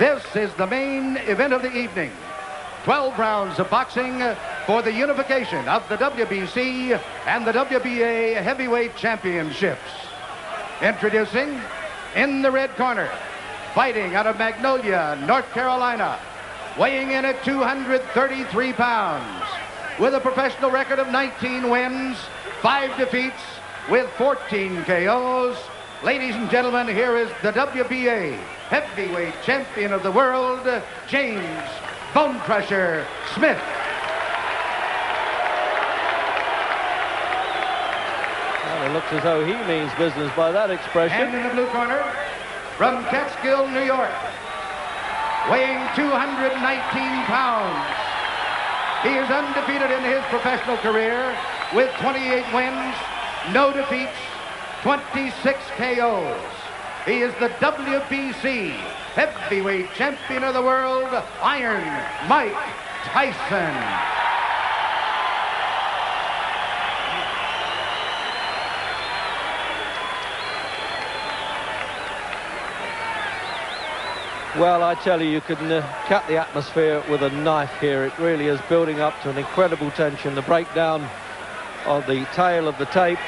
This is the main event of the evening. 12 rounds of boxing for the unification of the WBC and the WBA heavyweight championships. Introducing, in the red corner, fighting out of Magnolia, North Carolina, weighing in at 233 pounds, with a professional record of 19 wins, 5 defeats, with 14 KOs. Ladies and gentlemen, here is the WBA heavyweight champion of the world, James Bonecrusher Smith. Well, it looks as though he means business by that expression. And in the blue corner, from Catskill, New York, weighing 219 pounds. He is undefeated in his professional career with 28 wins, no defeats, 26 KOs. He is the WBC heavyweight champion of the world, Iron Mike Tyson. Well, I tell you can cut the atmosphere with a knife here. It really is building up to an incredible tension. The breakdown of the tail of the tape.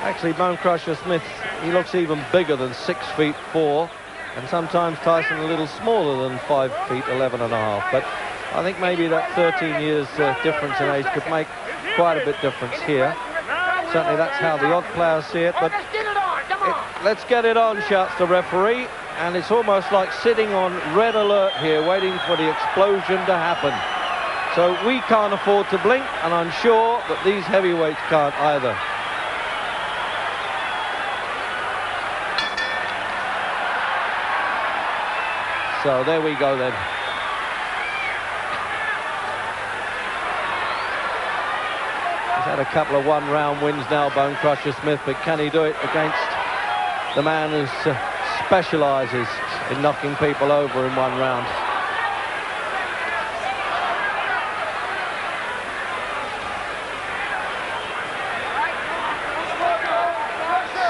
Actually, Bonecrusher Smith, he looks even bigger than 6'4", and sometimes Tyson a little smaller than 5'11½". But I think maybe that 13 years difference in age could make quite a bit difference here. Certainly that's how the odd players see it. But let's get it on, shouts the referee. And it's almost like sitting on red alert here, waiting for the explosion to happen. So we can't afford to blink, and I'm sure that these heavyweights can't either. So there we go then. He's had a couple of one-round wins now, Bonecrusher Smith, but can he do it against the man who's specialises in knocking people over in one round?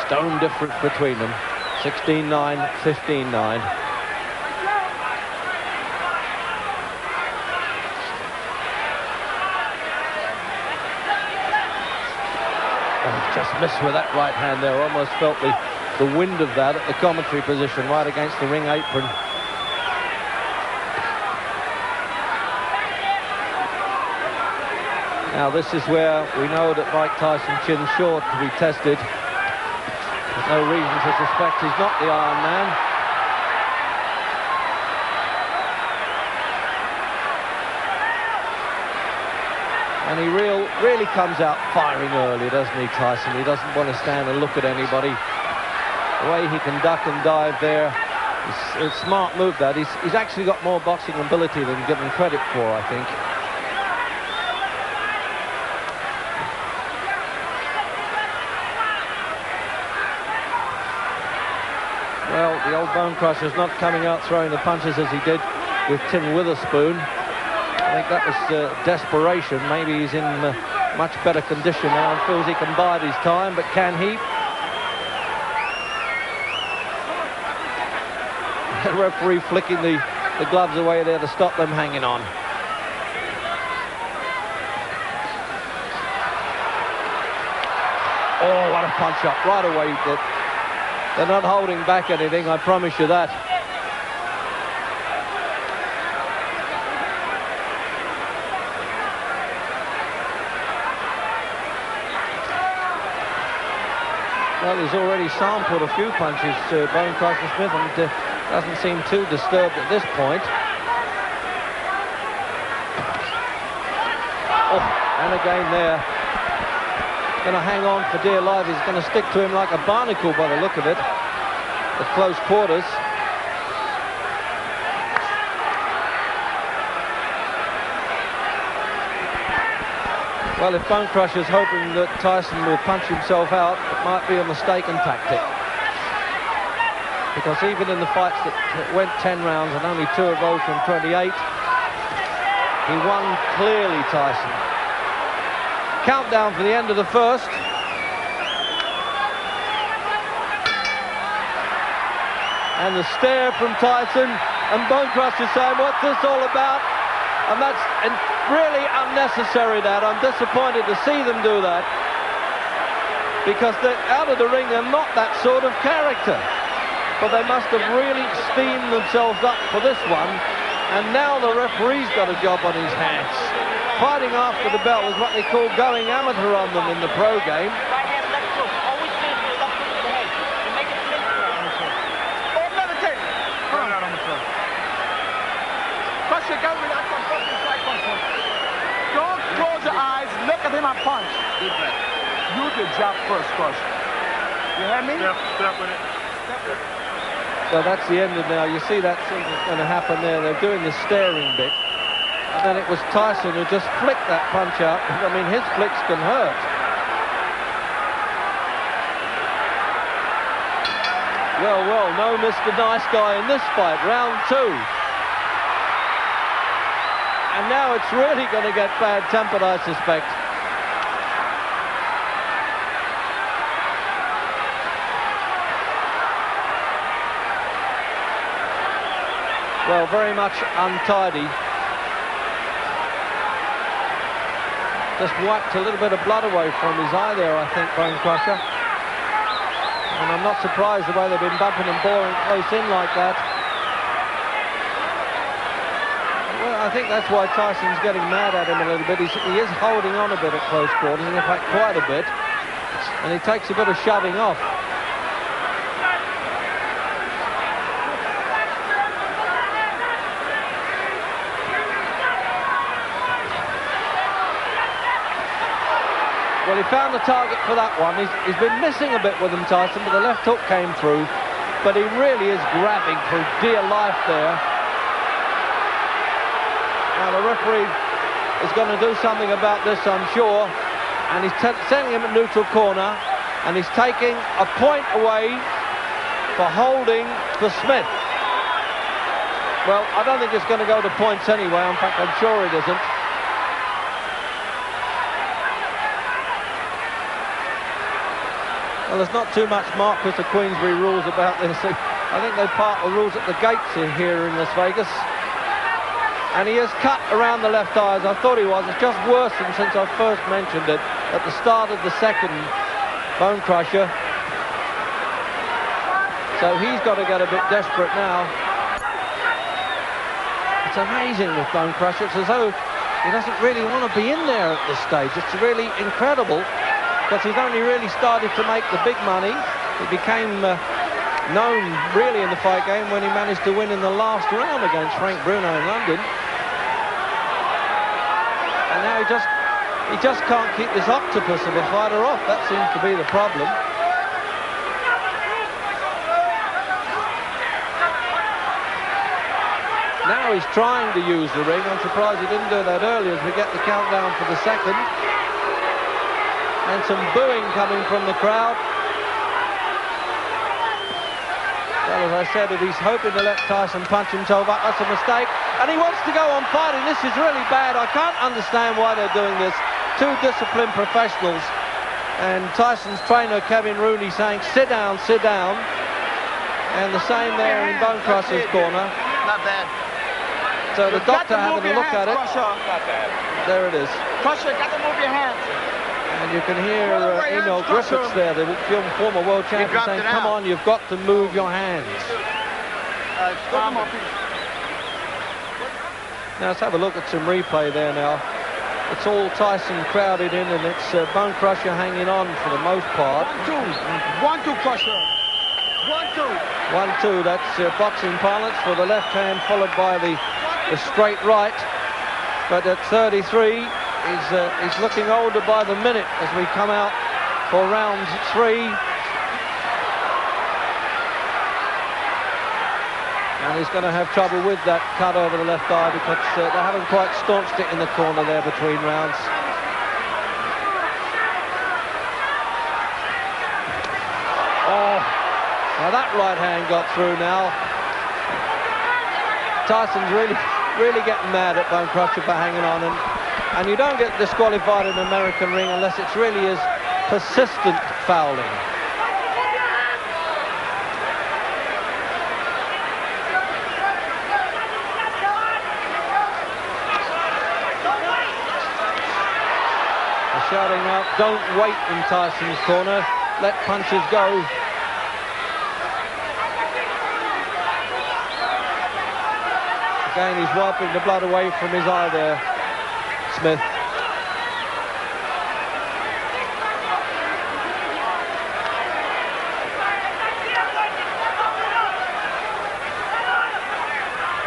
Stone difference between them, 16-9, 15-9. Just missed with that right hand there. Almost felt the wind of that at the commentary position, right against the ring apron. Now this is where we know that Mike Tyson chin's short to be tested. There's no reason to suspect he's not the Iron Man. And he really comes out firing early, doesn't he, Tyson? He doesn't want to stand and look at anybody. The way he can duck and dive there, it's a smart move that. He's actually got more boxing ability than given credit for, I think. Well, the old Bonecrusher's not coming out throwing the punches as he did with Tim Witherspoon. I think that was desperation. Maybe he's in much better condition now and feels he can bide his time, but can he? The referee flicking the gloves away there to stop them hanging on. Oh, what a punch up right away. They're not holding back anything, I promise you that. Well, he's already sampled a few punches, Bonecrusher Smith, and doesn't seem too disturbed at this point. Oh, and again there. Going to hang on for dear life. He's going to stick to him like a barnacle by the look of it at close quarters. Well, if Bonecrusher's hoping that Tyson will punch himself out, it might be a mistaken tactic. Because even in the fights that went 10 rounds and only 2 of those from 28, he won clearly, Tyson. Countdown for the end of the first. And the stare from Tyson And Bonecrusher saying, what's this all about? And that's really unnecessary, that. I'm disappointed to see them do that. Because they're out of the ring, they're not that sort of character. But they must have really steamed themselves up for this one. And now the referee's got a job on his hands. Fighting after the bell is what they call going amateur on them in the pro game. Right hand, left foot. Always stand for the left foot with the head. And make it spin. Oh, another take. Put it out on the floor. Crusher, go with that one. Don't close your eyes. Look at him and punch. Deep breath. You the jab first, Crusher. You hear me? Step with it. Step with it. So that's the end of now. You see that's going to happen there. They're doing the staring bit. And then it was Tyson who just flicked that punch out. I mean, his flicks can hurt. Well, no Mr. Nice Guy in this fight. Round 2. And now it's really going to get bad-tempered, I suspect. Well, very much untidy. Just wiped a little bit of blood away from his eye there, I think, Bonecrusher. And I'm not surprised the way they've been bumping and boring close in like that. Well, I think that's why Tyson's getting mad at him a little bit. He is holding on a bit at close quarters, in fact, quite a bit. And he takes a bit of shoving off. Well, he found the target for that one. He's been missing a bit with him, Tyson, but the left hook came through. But he really is grabbing for dear life there. Now, the referee is going to do something about this, I'm sure. And he's sending him at neutral corner. And he's taking a point away for holding for Smith. Well, I don't think it's going to go to points anyway. In fact, I'm sure it isn't. Well, there's not too much Marquis of Queensberry rules about this. I think they part the rules at the gates here in Las Vegas. And he has cut around the left eye, as I thought he was. It's just worse than since I first mentioned it at the start of the second Bonecrusher. So he's got to get a bit desperate now. It's amazing with Bonecrusher. It's as though he doesn't really want to be in there at this stage. It's really incredible. Because he's only really started to make the big money. He became known really in the fight game when he managed to win in the last round against Frank Bruno in London. And now he just can't keep this octopus of a fighter off. That seems to be the problem. Now he's trying to use the ring. I'm surprised he didn't do that earlier as we get the countdown for the second. And some booing coming from the crowd. Well, as I said, if he's hoping to let Tyson punch himself up, that's a mistake. And he wants to go on fighting. This is really bad. I can't understand why they're doing this. Two disciplined professionals. And Tyson's trainer, Kevin Rooney, saying, sit down, sit down. And the same there in Bonecrusher's corner. Not bad. So the doctor having a look at it. Not bad. There it is. Crusher, got to move your hands. And you can hear Emil Griffiths there, the former world champion, saying, come on, you've got to move your hands. Now let's have a look at some replay there now. It's all Tyson crowded in, and it's Bonecrusher hanging on for the most part. 1-2, Crusher. 1-2. 1-2, that's boxing parlance for the left hand, followed by the straight right. But at 33, he's looking older by the minute as we come out for round 3. And he's going to have trouble with that cut over the left eye because they haven't quite staunched it in the corner there between rounds. Oh, now that right hand got through now. Tyson's really getting mad at Bonecrusher for hanging on, and you don't get disqualified in an American ring unless it really is persistent fouling. shouting out, don't wait in Tyson's corner, let punches go. Again, he's wiping the blood away from his eye there, Smith.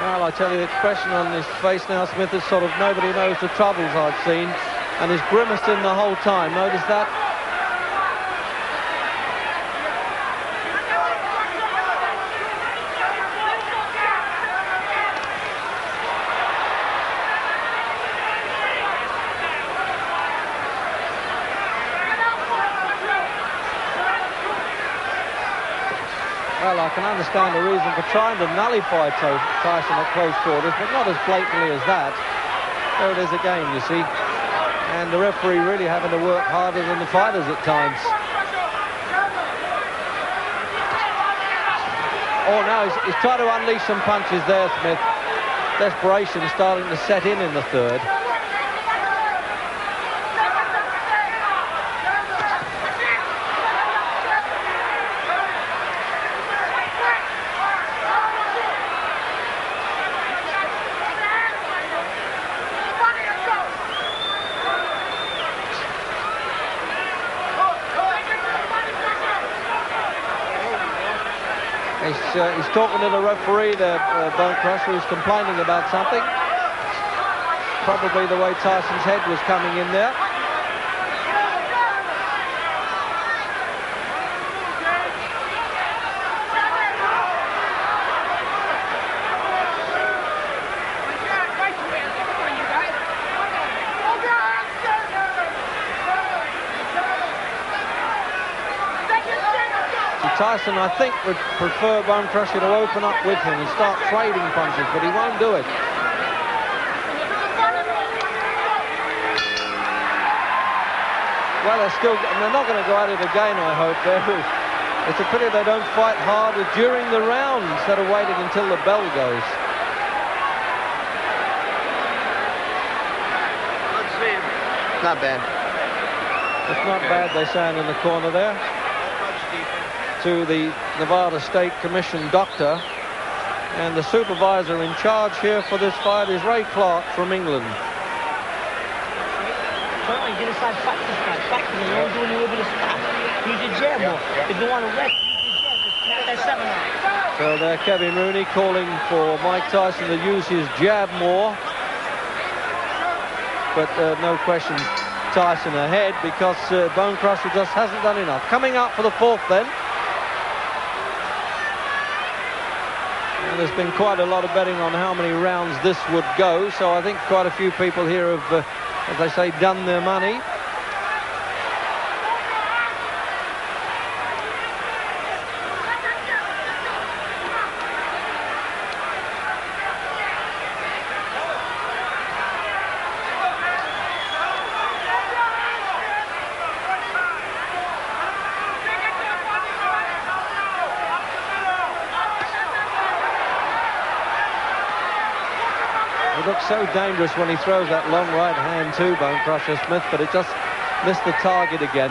Well, I tell you, the expression on his face now, Smith, is sort of nobody knows the troubles I've seen, and he's grimacing the whole time. Notice that? Well, I can understand the reason for trying to nullify Tyson at close quarters, but not as blatantly as that. There it is again, you see. And the referee really having to work harder than the fighters at times. Oh, now he's trying to unleash some punches there, Smith. Desperation starting to set in the third. He's talking to the referee there, Bonecrusher, who's complaining about something. Probably the way Tyson's head was coming in there. Tyson, I think, would prefer Bonecrusher to open up with him and start trading punches, but he won't do it. Well, they're not going to go at it again, I hope. It's a pity they don't fight harder during the round instead of waiting until the bell goes. Let's see. Not bad. It's not bad, they're saying in the corner there. To the Nevada State Commission doctor, and the supervisor in charge here for this fight is Ray Clark from England. Get inside, fight this guy. Fight him. Don't do a little bit of stop. Use your jab more. If you want to rest, use your jab. Just snap that 7 out. So there, Kevin Rooney calling for Mike Tyson to use his jab more. But no question, Tyson ahead because Bonecrusher just hasn't done enough. Coming out for the fourth then. There's been quite a lot of betting on how many rounds this would go, so I think quite a few people here have, as they say, done their money. Looks so dangerous when he throws that long right hand to Bonecrusher Smith, but it just missed the target again.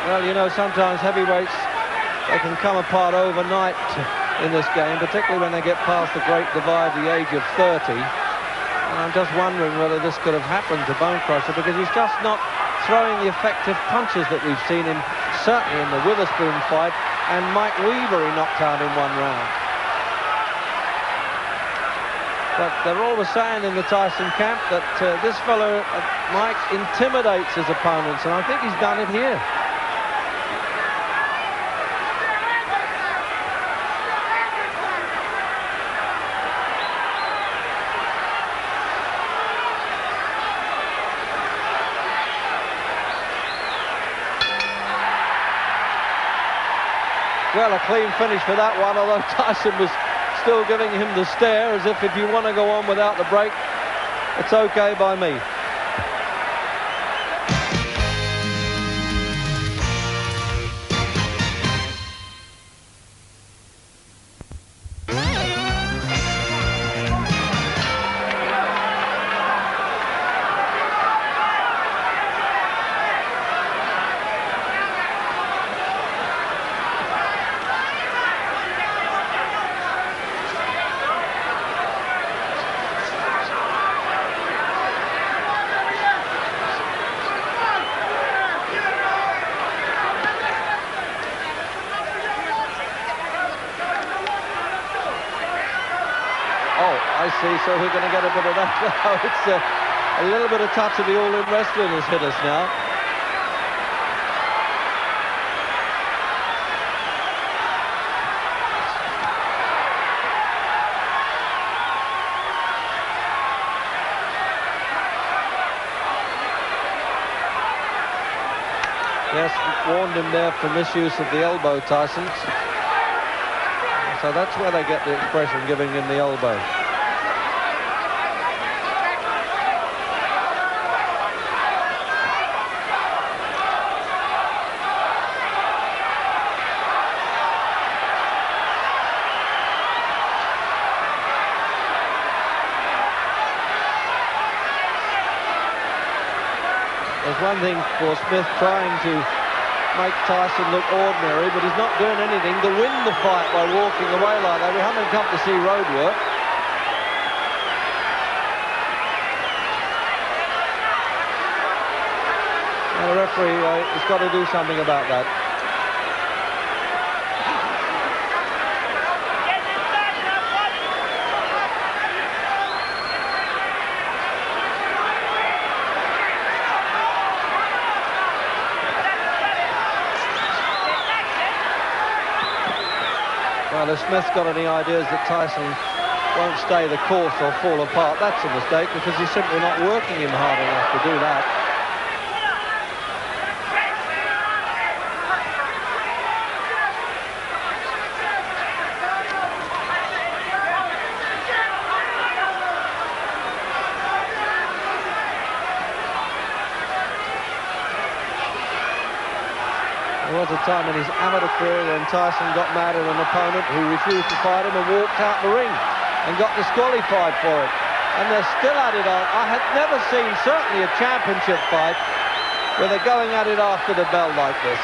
Well, you know, sometimes heavyweights, they can come apart overnight in this game, particularly when they get past the great divide, the age of 30. And I'm just wondering whether this could have happened to Bonecrusher, because he's just not throwing the effective punches that we've seen him, certainly in the Witherspoon fight, and Mike Weaver he knocked out in one round. But they're always saying in the Tyson camp that this fellow, Mike, intimidates his opponents, and I think he's done it here. Well, a clean finish for that one, although Tyson was still giving him the stare, as if you want to go on without the break, It's okay by me. I see, so we're going to get a bit of that now. It's a little bit of touch of the all-in wrestling has hit us now. Yes, warned him there for misuse of the elbow, Tyson. So that's where they get the expression, giving him the elbow. There's one thing for Smith trying to make Tyson look ordinary, but he's not doing anything to win the fight by walking away like that. We haven't come to see road work. And the referee has got to do something about that. Well, if Smith's got any ideas that Tyson won't stay the course or fall apart, that's a mistake, because he's simply not working him hard enough to do that. There was a time in his amateur career when Tyson got mad at an opponent who refused to fight him and walked out the ring and got disqualified for it. And they're still at it. I had never seen, certainly a championship fight, where they're going at it after the bell like this.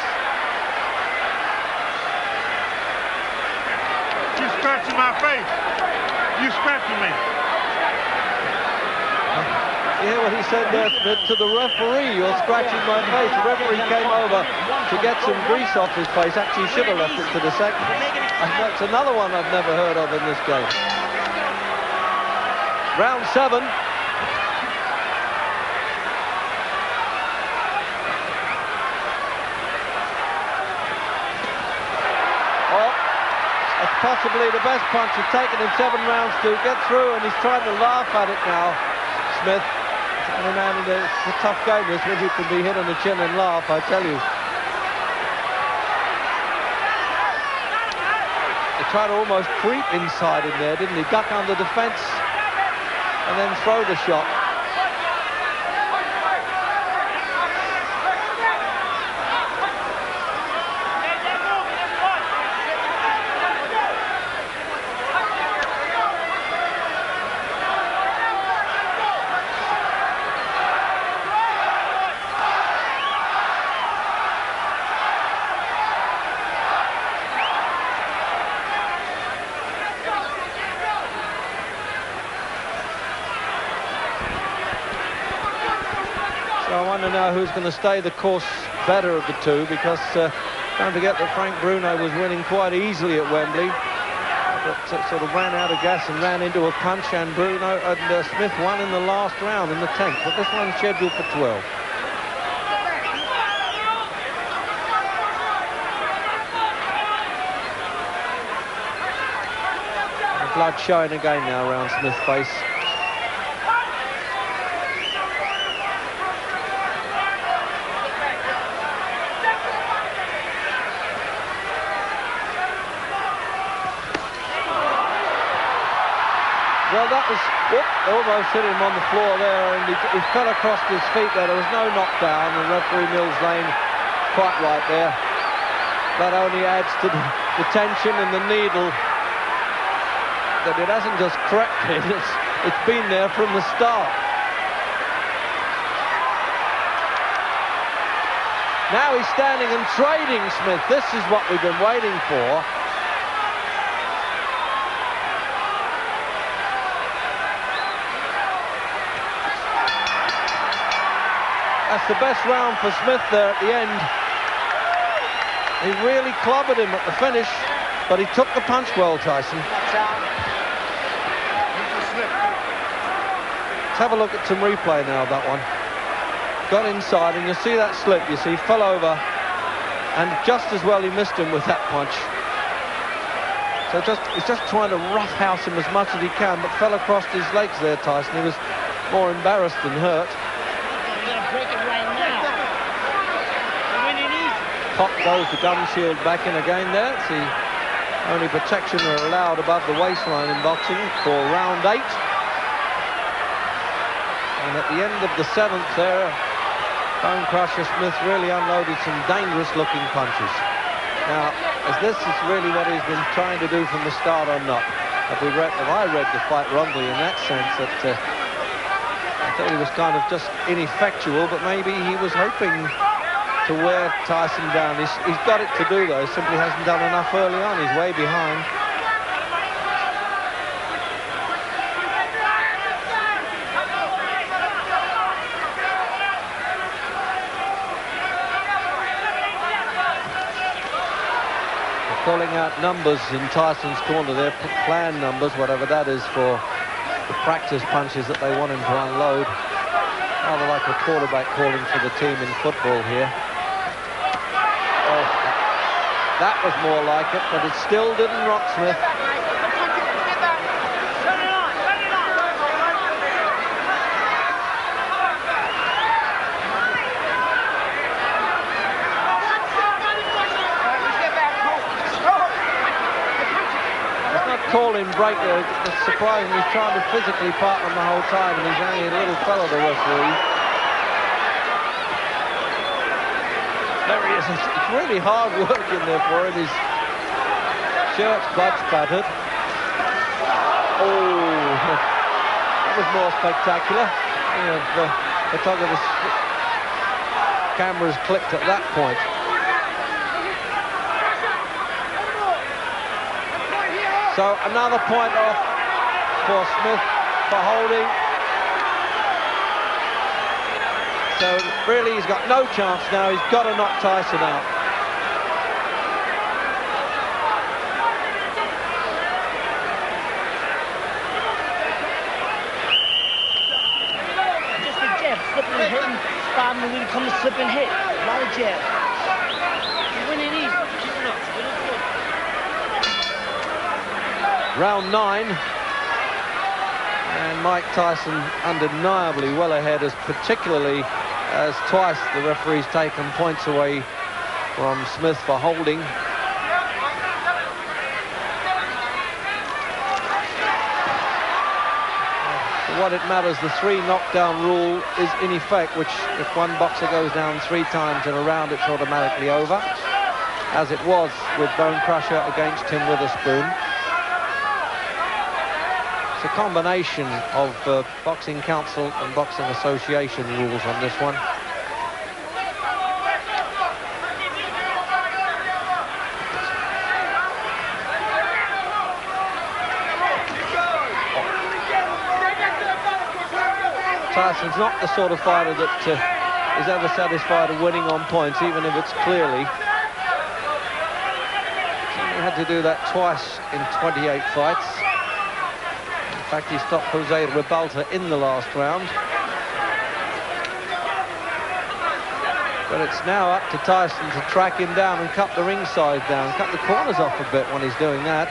You're scratching my face. You're scratching me. You hear what he said there to the referee? You're scratching my face. The referee came over to get some grease off his face. Actually, should have left it to the second. And that's another one I've never heard of in this game. Round 7. Oh, that's possibly the best punch. It's taken him 7 rounds to get through, and he's trying to laugh at it now, Smith. And man, it's a tough game, this, when you can be hit on the chin and laugh, I tell you. He tried to almost creep inside in there, didn't he? Duck under the fence and then throw the shot. Now who's going to stay the course better of the two, because don't forget that Frank Bruno was winning quite easily at Wembley, but sort of ran out of gas and ran into a punch, and Bruno and Smith won in the last round, in the 10th, but this one's scheduled for 12. The blood showing again now around Smith's face. Well, that was, whoop, they almost hit him on the floor there, and he fell across his feet there. There was no knockdown, and referee Mills Lane quite right there. That only adds to the tension and the needle that it hasn't just corrected, it's been there from the start. Now he's standing and trading Smith. This is what we've been waiting for. That's the best round for Smith there at the end. He really clobbered him at the finish, but he took the punch well, Tyson. Let's have a look at some replay now of that one. Got inside, and you'll see that slip. You see, fell over, and just as well he missed him with that punch. So he's just trying to roughhouse him as much as he can, but fell across his legs there, Tyson. He was more embarrassed than hurt. Break it right now. Winning easy. Pop goes the gum shield back in again there. It's the only protection are allowed above the waistline in boxing for round 8. And at the end of the 7th there, Bonecrusher Smith really unloaded some dangerous looking punches. Now, is this really what he's been trying to do from the start or not? Have I read the fight wrongly in that sense that I thought he was kind of just ineffectual, but maybe he was hoping to wear Tyson down. He's got it to do, though. He simply hasn't done enough early on. He's way behind. They're calling out numbers in Tyson's corner there, plan numbers, whatever that is, for the practice punches that they want him to unload. Rather like a quarterback calling for the team in football here. Oh, that was more like it, but it still didn't rock Smith. Call him break there. It's surprising. He's trying to physically partner the whole time, and he's only a little fellow, the referee. There he is. It's really hard work in there for him. His shirt's blood spattered. Oh, that was more spectacular. You know, the photographer's cameras clicked at that point. So another point off for Smith for holding. So really he's got no chance now. He's got to knock Tyson out. Just a jab, slipping and hitting. Spot him when he comes to slip and hit. A lot of jab. He's winning easy. Keep it up. Round 9, and Mike Tyson undeniably well ahead, particularly as twice the referee's taken points away from Smith for holding. For what it matters, the 3 knockdown rule is in effect, which if one boxer goes down 3 times in a round, it's automatically over, as it was with Bonecrusher against Tim Witherspoon. It's a combination of Boxing Council and Boxing Association rules on this one. Tyson's not the sort of fighter that is ever satisfied of winning on points, even if it's clearly. He had to do that twice in 28 fights. In fact, he stopped Jose Ribalta in the last round. But it's now up to Tyson to track him down and cut the ringside down, cut the corners off a bit when he's doing that.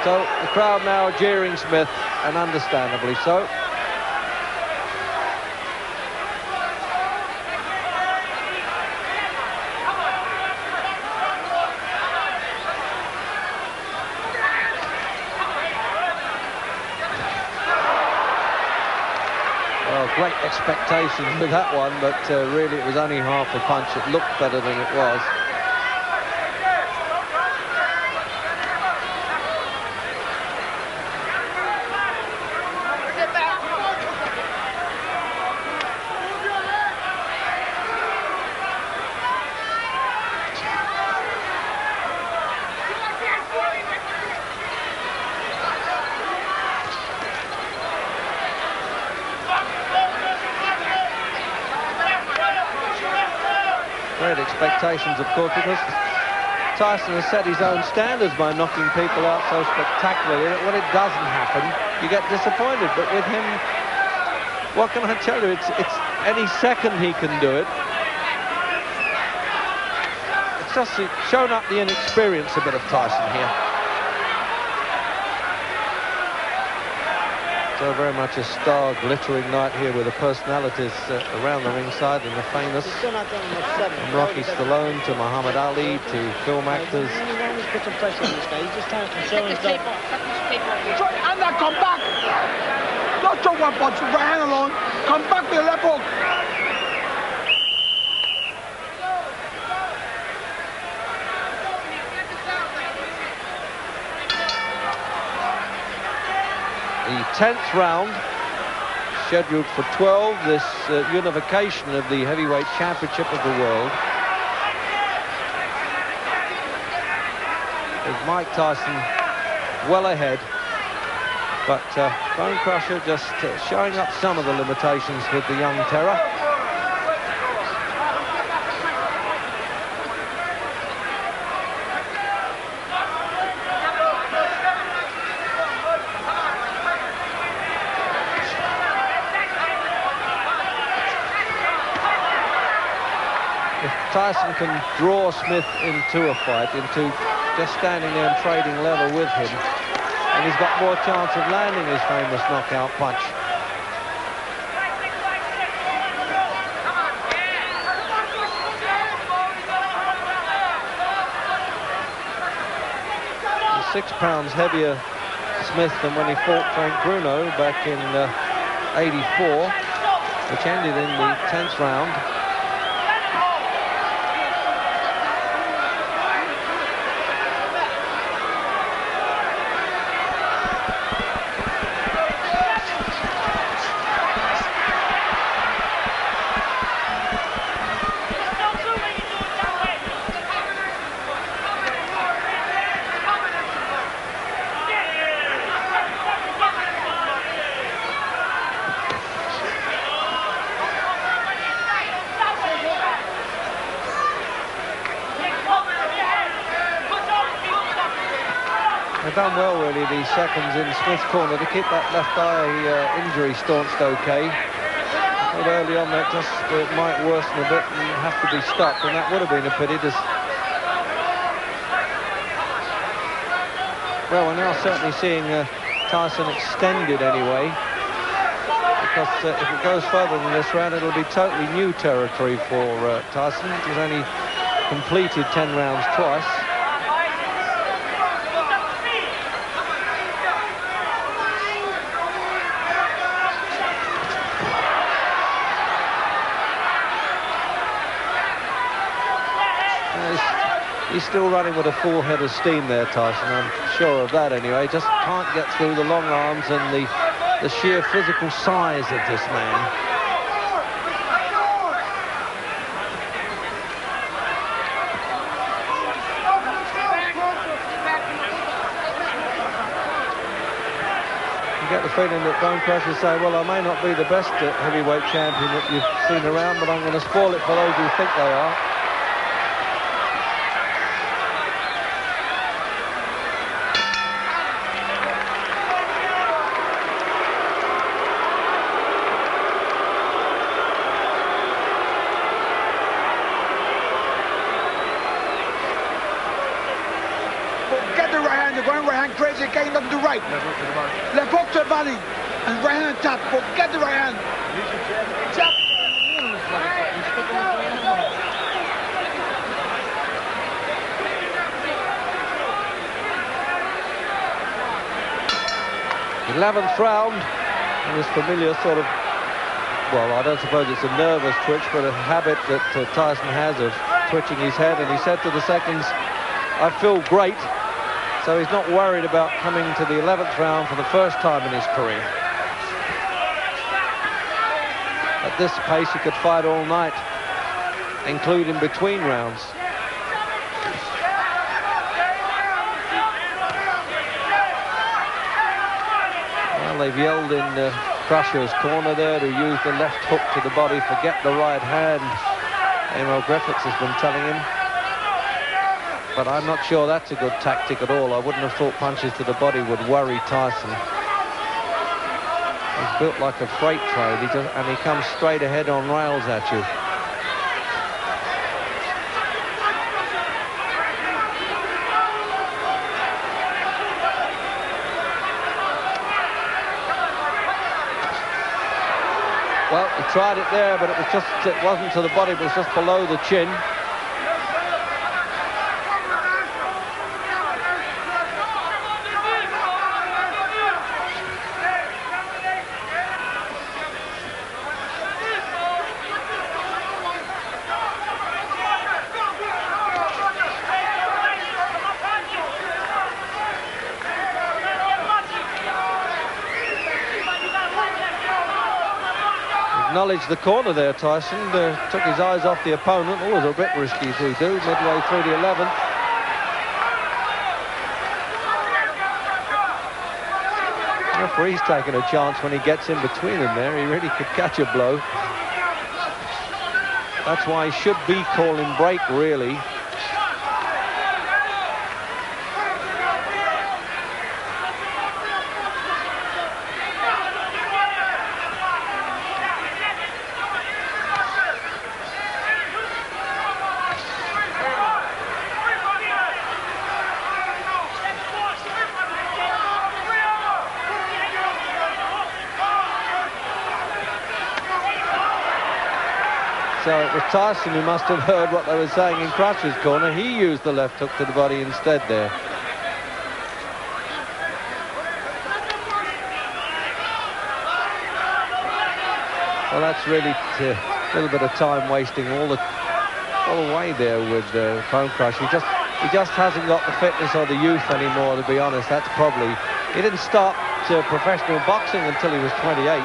So the crowd now are jeering Smith, and understandably so. expectations with that one, but really it was only half a punch. It looked better than it was. Great expectations, of course, because Tyson has set his own standards by knocking people out so spectacularly that when it doesn't happen, you get disappointed. But with him, what can I tell you? It's any second he can do it. It's just shown up the inexperience a bit of Tyson here. So very much a star glittering night here with the personalities around the ringside and the famous, from Rocky Stallone to Muhammad Ali to film actors. He's put some pressure on this guy. He's just trying to control himself. And now come back. Not throw one punch, right hand alone. Come back with your left hook. The 10th round, scheduled for 12, this unification of the heavyweight championship of the world. With Mike Tyson well ahead, but Bonecrusher just showing up some of the limitations with the young terror. Tyson can draw Smith into a fight, into just standing there and trading level with him, and he's got more chance of landing his famous knockout punch. He's 6 pounds heavier, Smith, than when he fought Frank Bruno back in '84, which ended in the 10th round. Done well, really, these seconds in Smith's corner to keep that left eye injury staunched okay. But early on that just might worsen a bit and have to be stopped, and that would have been a pity. Well, we're now certainly seeing Tyson extended anyway, because if it goes further than this round, it'll be totally new territory for Tyson. He's only completed 10 rounds twice. He's still running with a full head of steam there, Tyson. I'm sure of that anyway. Just can't get through the long arms and the sheer physical size of this man. You get the feeling that Bonecrusher say, well, I may not be the best heavyweight champion that you've seen around, but I'm going to spoil it for those who think they are. Crazy, getting up to the right. Left hook to the body. And right hand on top. Forget the right hand. Jab. 11th round. And this familiar sort of well, I don't suppose it's a nervous twitch, but a habit that Tyson has of twitching his head. And he said to the seconds, I feel great. So he's not worried about coming to the 11th round for the first time in his career. At this pace, he could fight all night, including between rounds. Well, they've yelled in Crusher's corner there to use the left hook to the body, forget the right hand. Emil Griffiths has been telling him. But I'm not sure that's a good tactic at all. I wouldn't have thought punches to the body would worry Tyson. He's built like a freight train, and he comes straight ahead on rails at you. Well, he tried it there, but it wasn't to the body, it was just below the chin. Acknowledged the corner there, Tyson. Took his eyes off the opponent. Always a bit risky to do, midway through the 11th. The referee's taking a chance when he gets in between them there. He really could catch a blow. That's why he should be calling break, really. So it was Tyson who must have heard what they were saying in Crusher's corner. He used the left hook to the body instead there. Well, that's really a little bit of time wasting all the way there with Bonecrusher. He just hasn't got the fitness or the youth anymore, to be honest. That's probably... He didn't start professional boxing until he was 28.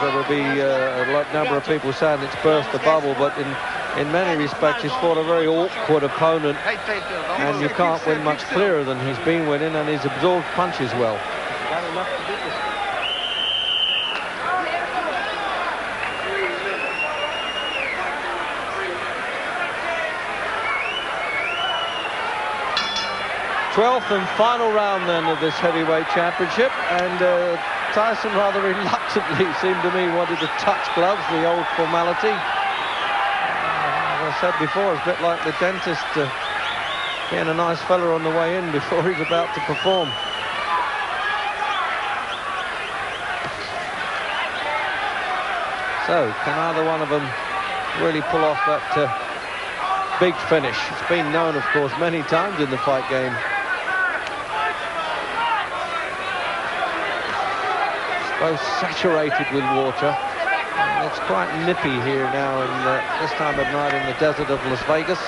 There will be a number of people saying it's burst the bubble, but in many respects he's fought a very awkward opponent, and you can't win much clearer than he's been winning, and he's absorbed punches well. Twelfth and final round then of this heavyweight championship, and Tyson rather reluctantly, seemed to me, wanted to touch gloves, the old formality. As I said before, it's a bit like the dentist being a nice fella on the way in before he's about to perform. So, can either one of them really pull off that big finish? It's been known, of course, many times in the fight game. Both saturated with water. And it's quite nippy here now this time of night in the desert of Las Vegas.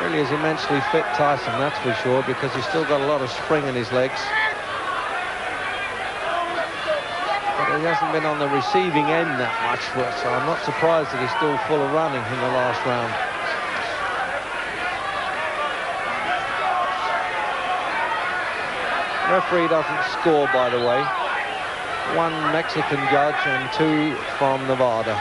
Really is immensely fit, Tyson, that's for sure, because he's still got a lot of spring in his legs. But he hasn't been on the receiving end that much, so I'm not surprised that he's still full of running in the last round. Referee doesn't score, by the way. One Mexican judge and two from Nevada.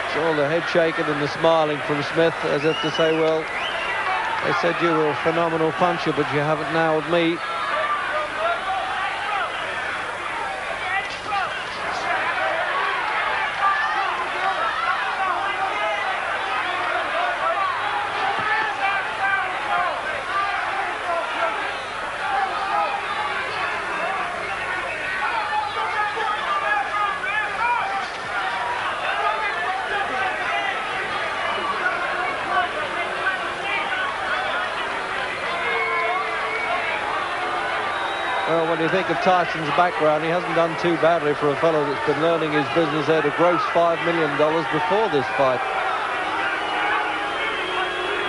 It's all the head shaking and the smiling from Smith, as if to say, well, they said you were a phenomenal puncher, but you haven't nailed me. when you think of Tyson's background, he hasn't done too badly for a fellow that's been learning his business there to gross $5 million before this fight.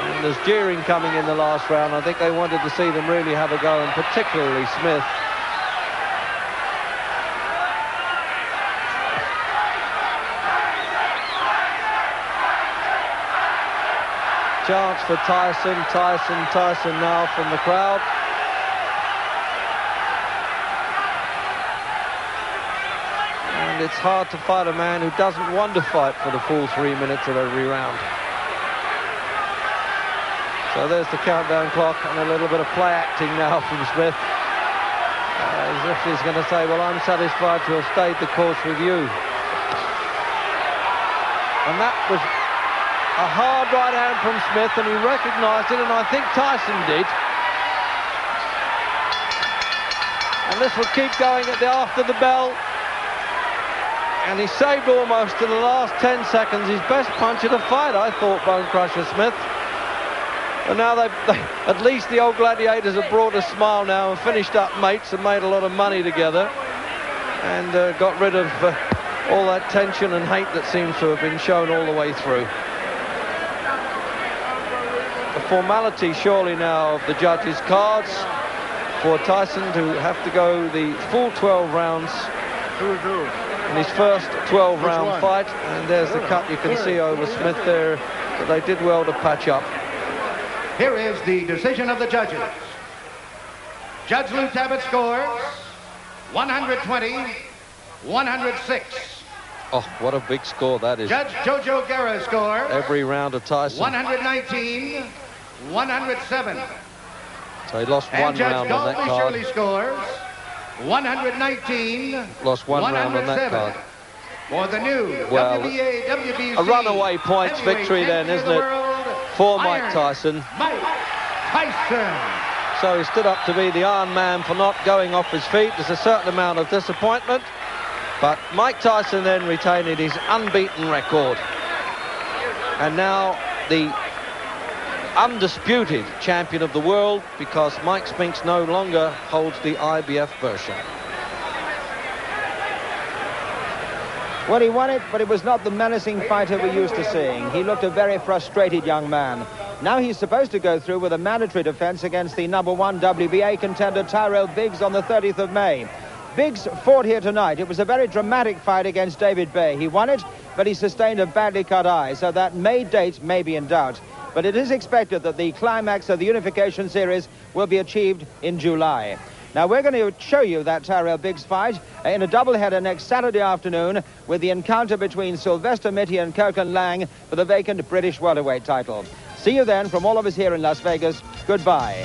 And there's jeering coming in the last round. I think they wanted to see them really have a go, and particularly Smith. Chance for Tyson. Tyson now from the crowd. And it's hard to fight a man who doesn't want to fight for the full 3 minutes of every round. So there's the countdown clock, and a little bit of play acting now from Smith. As if he's going to say, well, I'm satisfied to have stayed the course with you. And that was a hard right hand from Smith, and he recognised it, and I think Tyson did. And this will keep going after the bell. And he saved almost to the last 10 seconds his best punch of the fight, I thought, Bonecrusher Smith. And now at least the old gladiators have brought a smile now and finished up mates and made a lot of money together, and got rid of all that tension and hate that seems to have been shown all the way through. The formality surely now of the judges' cards for Tyson to have to go the full 12 rounds in his first 12-round fight. And there's the cut you can see over Smith there, but they did well to patch up. Here is the decision of the judges. Judge Lou Tabbitt scores 120-106. Oh, what a big score that is. Judge Jojo Guerra scores every round of Tyson 119-107. So he lost one round on that card. Shirley scores 119. Lost one round on that card. For the new WBA, WBC, a runaway points victory then, isn't it, for Mike Tyson. Mike Tyson. So he stood up to be the Iron Man for not going off his feet. There's a certain amount of disappointment, but Mike Tyson then retaining his unbeaten record. And now the undisputed champion of the world, because Mike Spinks no longer holds the IBF Berkshire. Well, he won it, but it was not the menacing fighter we're used to seeing. He looked a very frustrated young man. Now he's supposed to go through with a mandatory defense against the #1 WBA contender Tyrell Biggs on the 30th of May. Biggs fought here tonight. It was a very dramatic fight against David Bay. He won it, but he sustained a badly cut eye, so that May date may be in doubt. But it is expected that the climax of the unification series will be achieved in July. Now, we're going to show you that Tyrell Biggs fight in a doubleheader next Saturday afternoon with the encounter between Sylvester Mitty and Coquelin Lang for the vacant British welterweight title. See you then from all of us here in Las Vegas. Goodbye.